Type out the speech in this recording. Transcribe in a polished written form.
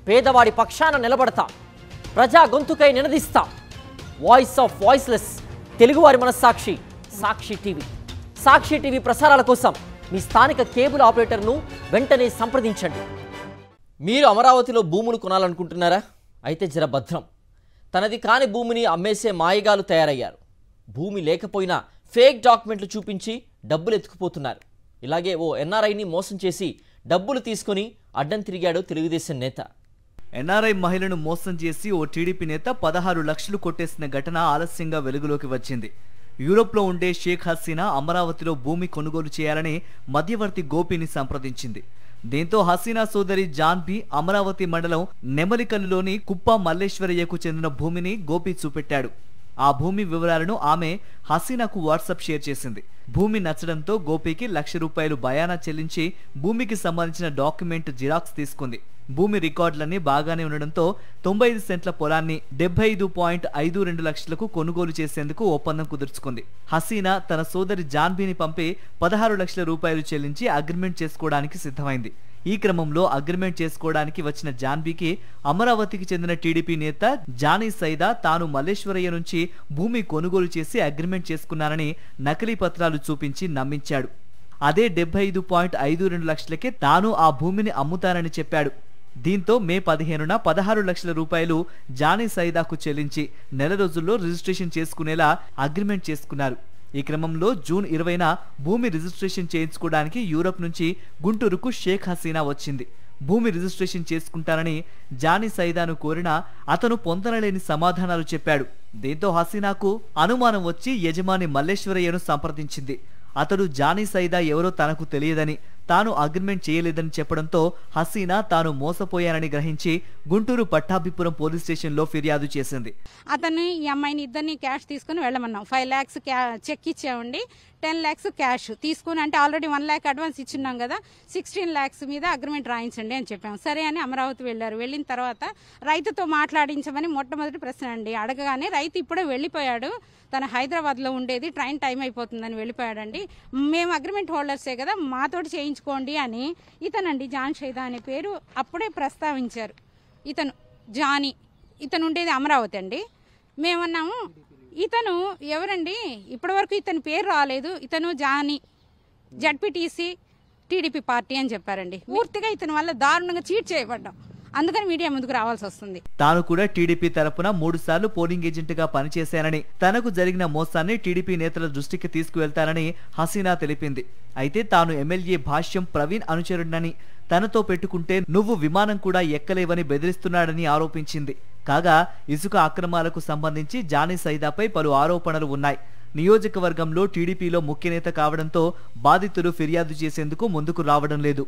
పేదవాడి పక్షాన నిలబడతాం, ప్రజా గొంతుకై నినదిస్తాం. వాయిస్ ఆఫ్ వాయిస్లెస్, తెలుగువారి మనస్సాక్షి సాక్షి టీవీ. సాక్షి టీవీ ప్రసారాల కోసం మీ స్థానిక కేబుల్ ఆపరేటర్ను వెంటనే సంప్రదించండి. మీరు అమరావతిలో భూములు కొనాలనుకుంటున్నారా? అయితే జర భద్రం. తనది కాని భూమిని అమ్మేసే మాయగాలు తయారయ్యారు. భూమి లేకపోయినా ఫేక్ డాక్యుమెంట్లు చూపించి డబ్బులు ఎత్తుకుపోతున్నారు. ఇలాగే ఓ ఎన్ఆర్ఐని మోసం చేసి డబ్బులు తీసుకొని అడ్డం తిరిగాడు తెలుగుదేశం నేత. ఎన్ఆర్ఐ మహిళను మోసం చేసి ఓ టీడీపీ నేత 16 లక్షలు కొట్టేసిన ఘటన ఆలస్యంగా వెలుగులోకి వచ్చింది. యూరోప్లో ఉండే షేక్ హసీనా అమరావతిలో భూమి కొనుగోలు చేయాలని మధ్యవర్తి గోపిని సంప్రదించింది. దీంతో హసీనా సోదరి జాన్బీ అమరావతి మండలం నెమలికల్లులోని కుప్ప మల్లేశ్వరయ్యకు చెందిన భూమిని గోపి చూపెట్టాడు. ఆ భూమి వివరాలను ఆమె హసీనాకు వాట్సాప్ షేర్ చేసింది. భూమి నచ్చడంతో గోపికి ₹1,00,000 బయానా చెల్లించి భూమికి సంబంధించిన డాక్యుమెంట్ జిరాక్స్ తీసుకుంది. భూమి రికార్డులన్నీ బాగానే ఉండడంతో 95 సెంట్ల పొలాన్ని 75.52 లక్షలకు కొనుగోలు చేసేందుకు ఒప్పందం కుదుర్చుకుంది. హసీనా తన సోదరి జాన్బీని పంపి ₹16 లక్షల చెల్లించి అగ్రిమెంట్ చేసుకోవడానికి సిద్ధమైంది. ఈ క్రమంలో అగ్రిమెంట్ చేసుకోవడానికి వచ్చిన జాన్బీకి అమరావతికి చెందిన టీడీపీ నేత జానీ సైదా తాను మల్లేశ్వరయ్య నుంచి భూమి కొనుగోలు చేసి అగ్రిమెంట్ చేసుకున్నానని నకిలీ పత్రాలు చూపించి నమ్మించాడు. అదే 75.52 లక్షలకే తాను ఆ భూమిని అమ్ముతానని చెప్పాడు. దీంతో మే 15న ₹16 లక్షల జానీ సైదాకు చెల్లించి నెల రోజుల్లో రిజిస్ట్రేషన్ చేసుకునేలా అగ్రిమెంట్ చేసుకున్నారు. ఈ క్రమంలో జూన్ 20న భూమి రిజిస్ట్రేషన్ చేయించుకోవడానికి యూరప్ నుంచి గుంటూరుకు షేక్ హసీనా వచ్చింది. భూమి రిజిస్ట్రేషన్ చేసుకుంటానని జానీ సైదాను కోరినా అతను పొందనలేని సమాధానాలు చెప్పాడు. దీంతో హసీనాకు అనుమానం వచ్చి యజమాని మల్లేశ్వరయ్యను సంప్రదించింది. అతడు జానీ సైదా ఎవరో తనకు తెలియదని, తాను అగ్రిమెంట్ చేయలేదని చెప్పడంతో హసీనా తాను మోసపోయానని గ్రహించి గుంటూరు పట్టాభిపురం పోలీస్ స్టేషన్లో ఫిర్యాదు చేసింది. అతన్ని ఈ అమ్మాయిని ఇద్దరిని క్యాష్ తీసుకుని వెళ్ళమన్నాం. 5 lakhs చెక్ ఇచ్చామండి, 10 lakhs క్యాష్ తీసుకుని, అంటే ఆల్రెడీ 1 lakh అడ్వాన్స్ ఇచ్చున్నాం కదా, 16 lakhs మీద అగ్రిమెంట్ రాయించండి అని చెప్పాము. సరే అని అమరావతి వెళ్ళారు. వెళ్ళిన తర్వాత రైతుతో మాట్లాడించమని మొట్టమొదటి ప్రశ్న అండి అడగగానే, రైతు ఇప్పుడే వెళ్ళిపోయాడు, తను హైదరాబాద్లో ఉండేది, ట్రైన్ టైం అయిపోతుందని వెళ్ళిపోయాడండి, మేము అగ్రిమెంట్ హోల్డర్సే కదా, మాతోటి చేయించుకోండి అని ఇతనండి జాన్ సైదా అనే పేరు అప్పుడే ప్రస్తావించారు. ఇతను జానీ, ఇతను ఉండేది అమరావతి అండి. మేమన్నాము ఇతను ఎవరండి, ఇప్పటివరకు ఇతని పేరు రాలేదు, ఇతను జానీ జడ్పీటీసీ టీడీపీ పార్టీ అని చెప్పారండి. పూర్తిగా ఇతని వల్ల దారుణంగా చీట్ చేయబడ్డాం, అందుకని మీడియా ముందుకు రావాల్సి వస్తుంది. తాను కూడా టీడీపీ తరపున 3 సార్లు పోలింగ్ ఏజెంట్ గా పనిచేశానని, తనకు జరిగిన మోసాన్ని టీడీపీ నేతల దృష్టికి తీసుకువెళ్తానని హసీనా తెలిపింది. అయితే తాను ఎమ్మెల్యే భాష్యం ప్రవీణ్ అనుచరుడని, తనతో పెట్టుకుంటే నువ్వు విమానం కూడా ఎక్కలేవని బెదిరిస్తున్నాడని ఆరోపించింది. కాగా ఇసుక అక్రమాలకు సంబంధించి జానీ సైదాపై పలు ఆరోపణలు ఉన్నాయి. నియోజకవర్గంలో టీడీపీలో ముఖ్య నేత కావడంతో బాధితులు ఫిర్యాదు చేసేందుకు ముందుకు రావడం లేదు.